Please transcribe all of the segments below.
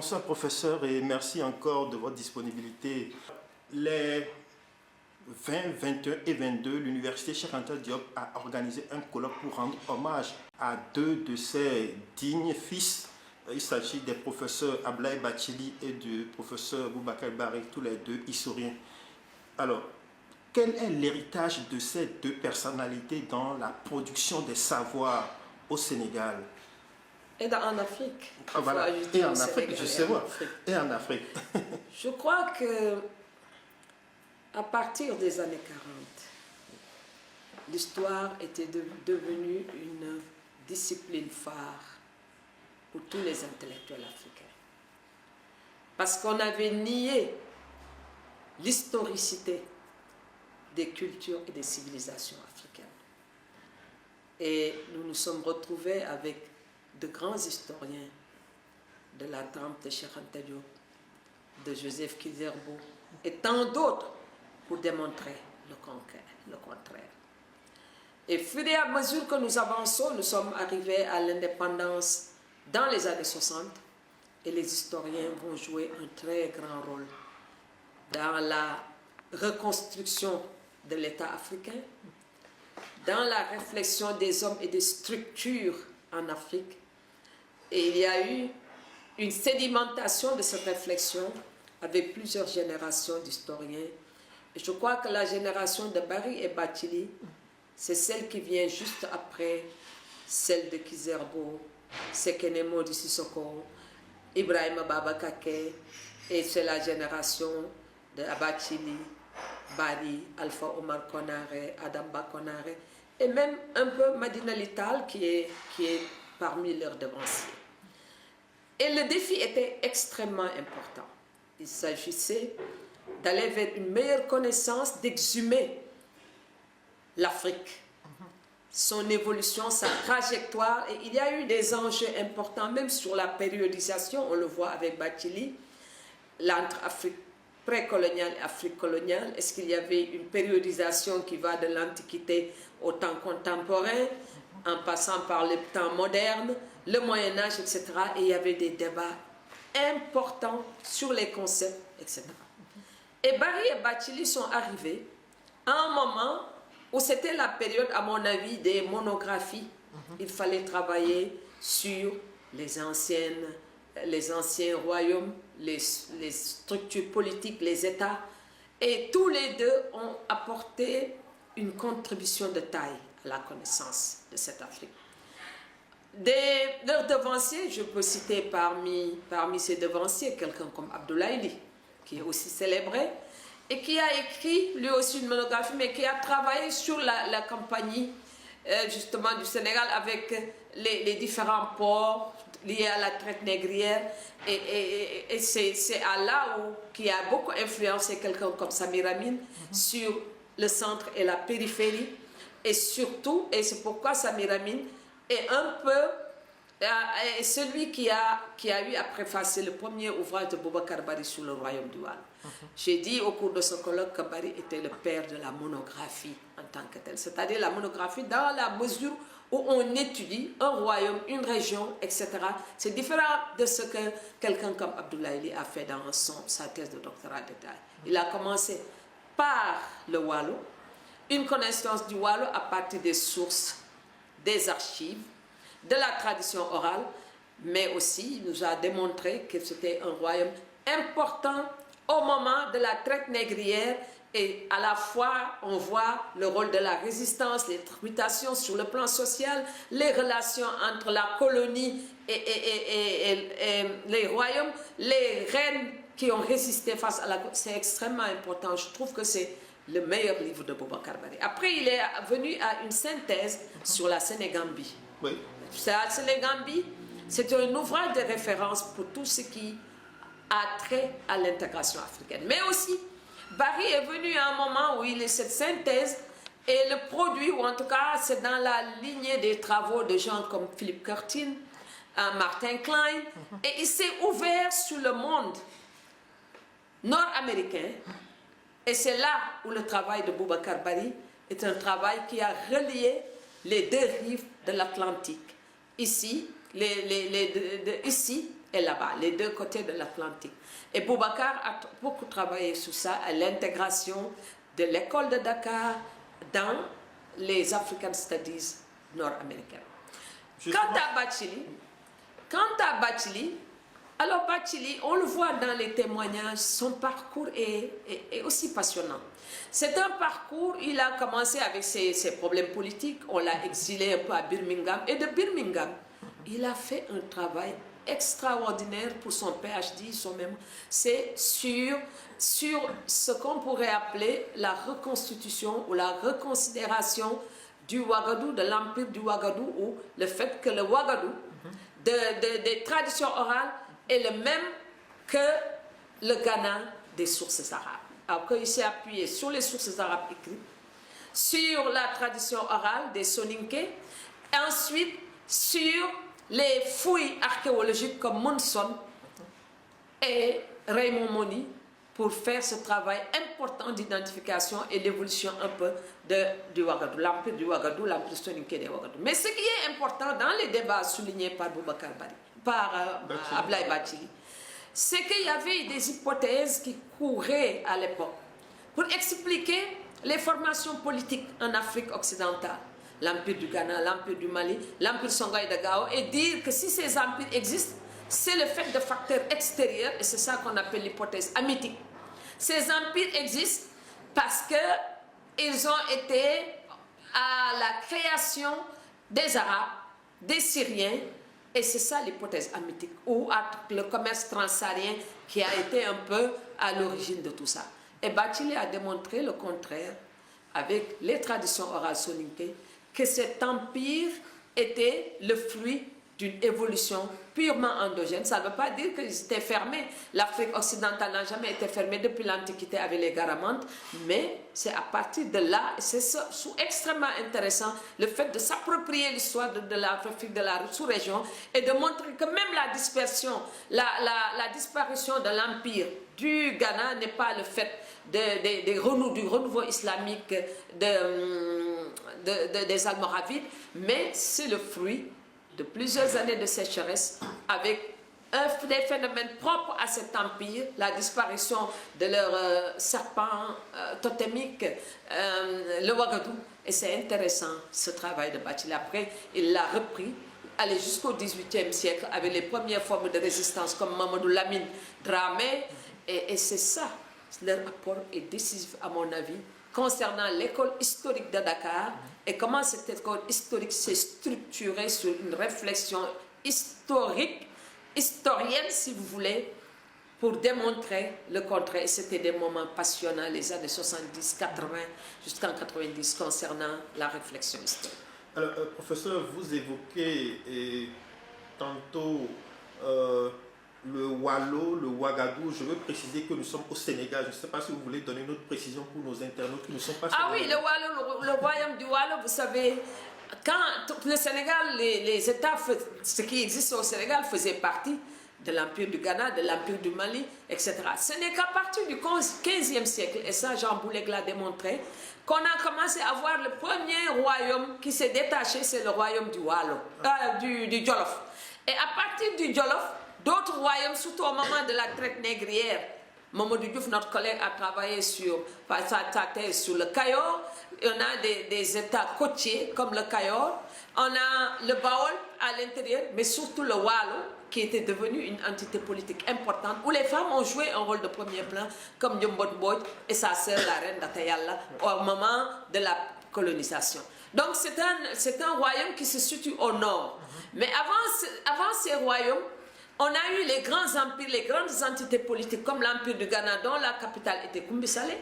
Bonsoir professeur et merci encore de votre disponibilité. Les 20, 21 et 22, l'université Cheikh Anta Diop a organisé un colloque pour rendre hommage à deux de ses dignes fils. Il s'agit des professeurs Ablaye Bathily et du professeur Boubacar Bari, tous les deux historiens. Alors, quel est l'héritage de ces deux personnalités dans la production des savoirs au Sénégal? Et en Afrique. Ah, voilà. Et en Afrique, je sais voir. Et en Afrique. Je crois que à partir des années 40, l'histoire était devenue une discipline phare pour tous les intellectuels africains. Parce qu'on avait nié l'historicité des cultures et des civilisations africaines. Et nous nous sommes retrouvés avec de grands historiens de la trempe de Cheikh Anta Diop, de Joseph Kizerbo et tant d'autres pour démontrer le contraire. Et au fur et à mesure que nous avançons, nous sommes arrivés à l'indépendance dans les années 60 et les historiens vont jouer un très grand rôle dans la reconstruction de l'État africain, dans la réflexion des hommes et des structures en Afrique. Et il y a eu une sédimentation de cette réflexion avec plusieurs générations d'historiens. Et je crois que la génération de Bari et Bathily, c'est celle qui vient juste après celle de Kizerbo, Sekene Modi Sissoko, Ibrahima Baba Kake, et c'est la génération de Bathily, Bari, Alpha Omar Konaré, Adamba Konaré, et même un peu Madina Lital qui est parmi leurs devanciers. Et le défi était extrêmement important. Il s'agissait d'aller vers une meilleure connaissance, d'exhumer l'Afrique, son évolution, sa trajectoire. Et il y a eu des enjeux importants, même sur la périodisation, on le voit avec Bathily, entre Afrique précoloniale et Afrique coloniale. Est-ce qu'il y avait une périodisation qui va de l'Antiquité au temps contemporain, en passant par le temps moderne, le Moyen-Âge, etc. Et il y avait des débats importants sur les concepts, etc. Et Bari et Bathily sont arrivés à un moment où c'était la période, à mon avis, des monographies. Il fallait travailler sur les anciens royaumes, les structures politiques, les États. Et tous les deux ont apporté une contribution de taille à la connaissance de cette Afrique. Leurs devanciers, je peux citer parmi ces devanciers quelqu'un comme Abdoulaye Ly, qui est aussi célébré, et qui a écrit lui aussi une monographie, mais qui a travaillé sur la campagne justement du Sénégal avec les différents ports liés à la traite négrière. Et c'est là où qui a beaucoup influencé quelqu'un comme Samir Amin sur le centre et la périphérie. Et surtout, et c'est pourquoi Samir Amin est un peu celui qui a eu à préfacer le premier ouvrage de Boubacar Bari sur le royaume du Waalo. J'ai dit au cours de ce colloque que Bari était le père de la monographie en tant que tel, c'est-à-dire la monographie dans la mesure où on étudie un royaume, une région, etc. C'est différent de ce que quelqu'un comme Abdoulaye Ly a fait dans sa thèse de doctorat d'État. Il a commencé par le Waalo, une connaissance du Waalo à partir des sources, des archives, de la tradition orale, mais aussi il nous a démontré que c'était un royaume important au moment de la traite négrière, et à la fois on voit le rôle de la résistance, les mutations sur le plan social, les relations entre la colonie et les royaumes, les reines qui ont résisté face à la... C'est extrêmement important, je trouve que c'est le meilleur livre de Boubacar Bari. Après, il est venu à une synthèse sur la Sénégambie. Oui. La Sénégambie, c'est un ouvrage de référence pour tout ce qui a trait à l'intégration africaine. Mais aussi, Bari est venu à un moment où il est cette synthèse et le produit, ou en tout cas, c'est dans la lignée des travaux de gens comme Philippe Curtin, Martin Klein, et il s'est ouvert sur le monde nord-américain. Et c'est là où le travail de Boubacar Bari est un travail qui a relié les deux rives de l'Atlantique. Ici, ici est là-bas, les deux côtés de l'Atlantique. Et Boubacar a beaucoup travaillé sur ça, à l'intégration de l'école de Dakar dans les African Studies nord-américaines. Quant à Bathily, alors Bathily, on le voit dans les témoignages, son parcours est aussi passionnant. C'est un parcours, il a commencé avec ses problèmes politiques, on l'a exilé un peu à Birmingham, et de Birmingham, il a fait un travail extraordinaire pour son PhD, c'est sur ce qu'on pourrait appeler la reconstitution ou la reconsidération du Ouagadougou, de l'empire du Ouagadougou, ou le fait que le Ouagadougou, des traditions orales, est le même que le Ghana des sources arabes. Alors qu'il s'est appuyé sur les sources arabes écrites, sur la tradition orale des Soninké, et ensuite sur les fouilles archéologiques comme Monson et Raymond Moni pour faire ce travail important d'identification et d'évolution un peu du Ouagadougou, l'empire du Ouagadougou, l'empire soninké des Ouagadougou. Mais ce qui est important dans les débats soulignés par Boubacar Bari, par Ablaye Bathily, c'est qu'il y avait des hypothèses qui couraient à l'époque pour expliquer les formations politiques en Afrique occidentale, l'empire du Ghana, l'empire du Mali, l'empire Songhai de Gao, et dire que si ces empires existent, c'est le fait de facteurs extérieurs, et c'est ça qu'on appelle l'hypothèse hamitique. Ces empires existent parce qu'ils ont été à la création des Arabes, des Syriens, et c'est ça l'hypothèse hamitique, ou le commerce transsaharien qui a été un peu à l'origine de tout ça. Et Bathily a démontré le contraire avec les traditions orales soninké, que cet empire était le fruit d'une évolution purement endogène. Ça ne veut pas dire qu'ils étaient fermés. L'Afrique occidentale n'a jamais été fermée depuis l'Antiquité avec les Garamantes, mais c'est à partir de là, c'est extrêmement intéressant, le fait de s'approprier l'histoire de l'Afrique, de la sous-région, et de montrer que même la dispersion, la disparition de l'empire du Ghana n'est pas le fait du renouveau islamique des Almoravides, mais c'est le fruit de plusieurs années de sécheresse avec des phénomènes propres à cet empire, la disparition de leurs serpents totémiques, le Ouagadougou. Et c'est intéressant ce travail de Bathily. Après, il l'a repris, allé jusqu'au XVIIIe siècle avec les premières formes de résistance comme Mamadou Lamine Dramé. Et c'est ça, leur apport est décisif à mon avis, concernant l'école historique de Dakar et comment cette école historique s'est structurée sur une réflexion historique, historienne si vous voulez, pour démontrer le contraire. Et c'était des moments passionnants, les années 70, 80, jusqu'en 90, concernant la réflexion historique. Alors, professeur, vous évoquez tantôt le Wallo, le Ouagadougou. Je veux préciser que nous sommes au Sénégal. Je ne sais pas si vous voulez donner une autre précision pour nos internautes qui ne sont pas sénégalais. Oui, le Wallo, le royaume du Wallo, vous savez, quand le Sénégal, les États, ce qui existe au Sénégal faisait partie de l'Empire du Ghana, de l'Empire du Mali, etc. Ce n'est qu'à partir du 15e siècle, et ça Jean Bouleg l'a démontré, qu'on a commencé à voir le premier royaume qui s'est détaché, c'est le royaume du Wallo, du Jolof. Et à partir du Jolof, d'autres royaumes, surtout au moment de la traite négrière, Mamadou Diouf, notre collègue, a travaillé sur le Cayor. On a des États côtiers comme le Cayor. On a le Baol à l'intérieur, mais surtout le Wallo, qui était devenu une entité politique importante, où les femmes ont joué un rôle de premier plan, comme Diombot Mbodj et sa sœur, la reine d'Atayalla, au moment de la colonisation. Donc c'est un royaume qui se situe au nord. Mais avant ces royaumes, on a eu les grands empires, les grandes entités politiques, comme l'Empire du Ghana, dont la capitale était Koumbi-Salé,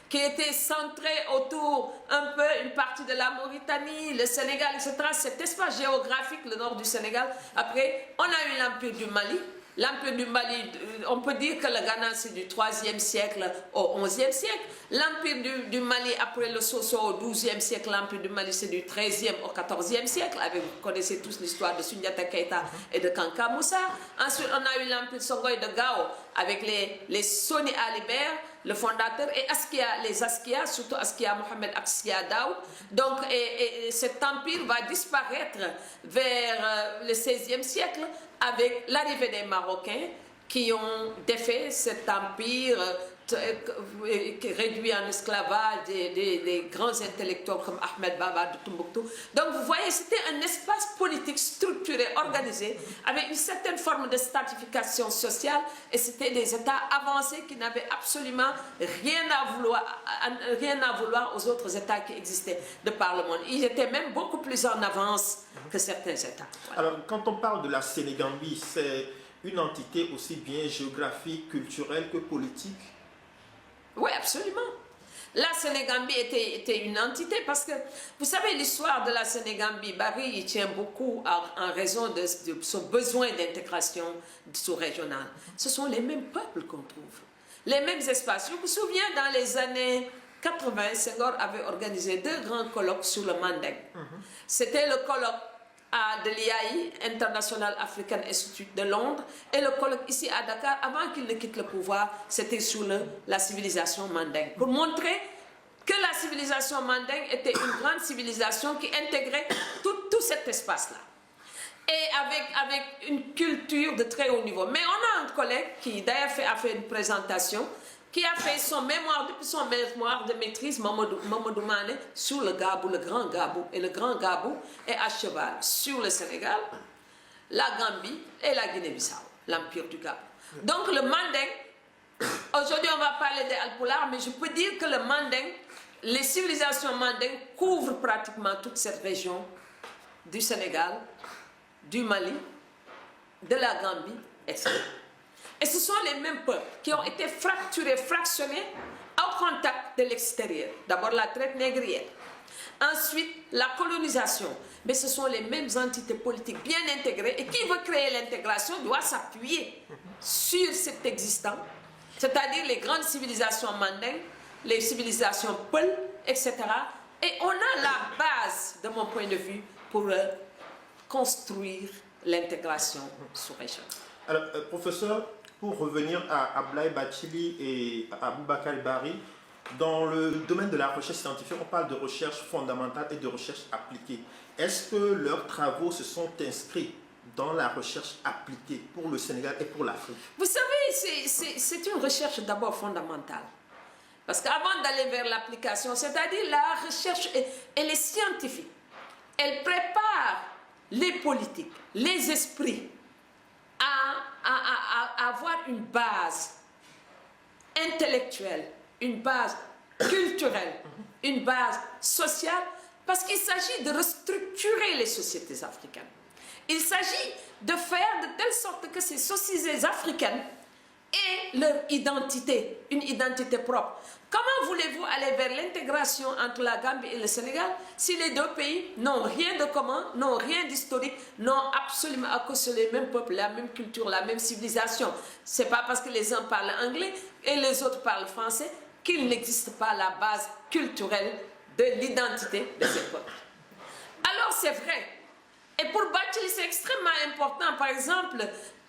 qui était centré autour un peu une partie de la Mauritanie, le Sénégal, etc. Cet espace géographique, le nord du Sénégal. Après, on a eu l'Empire du Mali. L'Empire du Mali, on peut dire que le Ghana, c'est du 3e siècle au 11e siècle. L'Empire du Mali, après le Soso au 12e siècle, l'Empire du Mali, c'est du 13e au 14e siècle. Vous connaissez tous l'histoire de Sundiata Keita et de Kanka Moussa. Ensuite, on a eu l'Empire Songhai de Gao avec les Soni Alibert, le fondateur, et les Askia, surtout Askia Mohamed Askia Daoud. Donc, et cet empire va disparaître vers le 16e siècle avec l'arrivée des Marocains qui ont défait cet empire réduit en esclavage des grands intellectuels comme Ahmed Baba de Tombouctou. Donc vous voyez, c'était un espace politique structuré, organisé, avec une certaine forme de stratification sociale, et c'était des États avancés qui n'avaient absolument rien à vouloir aux autres États qui existaient de par le monde. Ils étaient même beaucoup plus en avance que certains États. Voilà. Alors, quand on parle de la Sénégambie, c'est une entité aussi bien géographique, culturelle que politique? Oui, absolument. La Sénégambie était une entité parce que, vous savez, l'histoire de la Sénégambie, Barry, il tient beaucoup en raison de son besoin d'intégration sous-régionale. Ce sont les mêmes peuples qu'on trouve, les mêmes espaces. Je me souviens, dans les années 80, Senghor avait organisé 2 grands colloques sur le Manding. C'était le colloque de l'IAI, International African Institute de Londres, et le colloque ici à Dakar, avant qu'il ne quitte le pouvoir, c'était sur la civilisation mandingue, pour montrer que la civilisation mandingue était une grande civilisation qui intégrait tout cet espace-là, et avec une culture de très haut niveau. Mais on a un collègue qui d'ailleurs a fait une présentation, qui a fait son mémoire, depuis son mémoire de maîtrise, Mamadou Mané, sur le Gabou, le Grand Gabou. Et le Grand Gabou est à cheval sur le Sénégal, la Gambie et la Guinée-Bissau, l'Empire du Gabou. Donc le Manding, aujourd'hui on va parler des Alpulaar, mais je peux dire que le Manding, les civilisations Manding couvrent pratiquement toute cette région du Sénégal, du Mali, de la Gambie, etc. Et ce sont les mêmes peuples qui ont été fracturés, fractionnés au contact de l'extérieur. D'abord la traite négrière, ensuite la colonisation. Mais ce sont les mêmes entités politiques bien intégrées, et qui veut créer l'intégration doit s'appuyer sur cet existant, c'est-à-dire les grandes civilisations mandingues, les civilisations Peul, etc. Et on a la base, de mon point de vue, pour construire l'intégration sous-régionale. Alors, professeur, pour revenir à Ablaye Bathily et à Aboubakar Barry, dans le domaine de la recherche scientifique, on parle de recherche fondamentale et de recherche appliquée. Est-ce que leurs travaux se sont inscrits dans la recherche appliquée pour le Sénégal et pour l'Afrique? Vous savez, c'est une recherche d'abord fondamentale. Parce qu'avant d'aller vers l'application, c'est-à-dire la recherche, elle est scientifique. Elle prépare les politiques, les esprits à avoir une base intellectuelle, une base culturelle, une base sociale, parce qu'il s'agit de restructurer les sociétés africaines. Il s'agit de faire de telle sorte que ces sociétés africaines aient leur identité, une identité propre. Comment voulez-vous aller vers l'intégration entre la Gambie et le Sénégal si les 2 pays n'ont rien de commun, n'ont rien d'historique, n'ont absolument à cause les mêmes peuples, la même culture, la même civilisation? Ce n'est pas parce que les uns parlent anglais et les autres parlent français qu'il n'existe pas la base culturelle de l'identité de ces peuples. Alors c'est vrai. Et pour Bathily, c'est extrêmement important. Par exemple,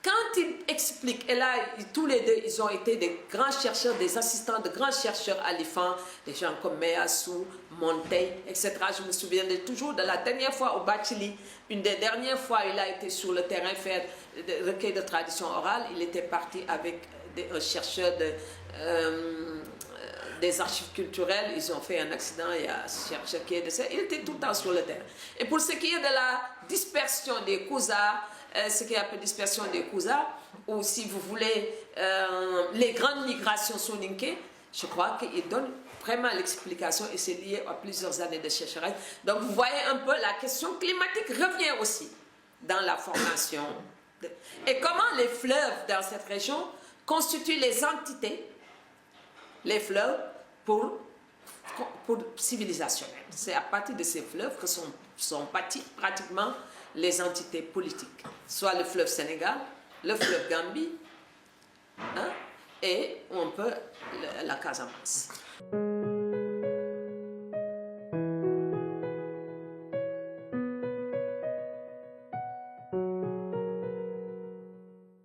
quand il explique, et là, tous les 2, ils ont été des grands chercheurs, des assistants de grands chercheurs à l'IFAN, des gens comme Meassou, Monteil, etc. Je me souviens toujours de la dernière fois au Bathily, une des dernières fois, il a été sur le terrain faire des recueils de tradition orale. Il était parti avec un chercheur des archives culturelles. Ils ont fait un accident, il y a un chercheur qui est décédé. Il était tout le temps sur le terrain. Et pour ce qui est de la dispersion des cousins, ce qu'on appelle dispersion des cousins, ou si vous voulez, les grandes migrations soninké, je crois qu'il donne vraiment l'explication, et c'est lié à plusieurs années de chercherie. Donc vous voyez un peu, la question climatique revient aussi dans la formation. Et comment les fleuves dans cette région constituent les entités, les fleuves pour civilisationnelles. C'est à partir de ces fleuves que sont bâties pratiquement les entités politiques, soit le fleuve Sénégal, le fleuve Gambie, et on peut la Casamance.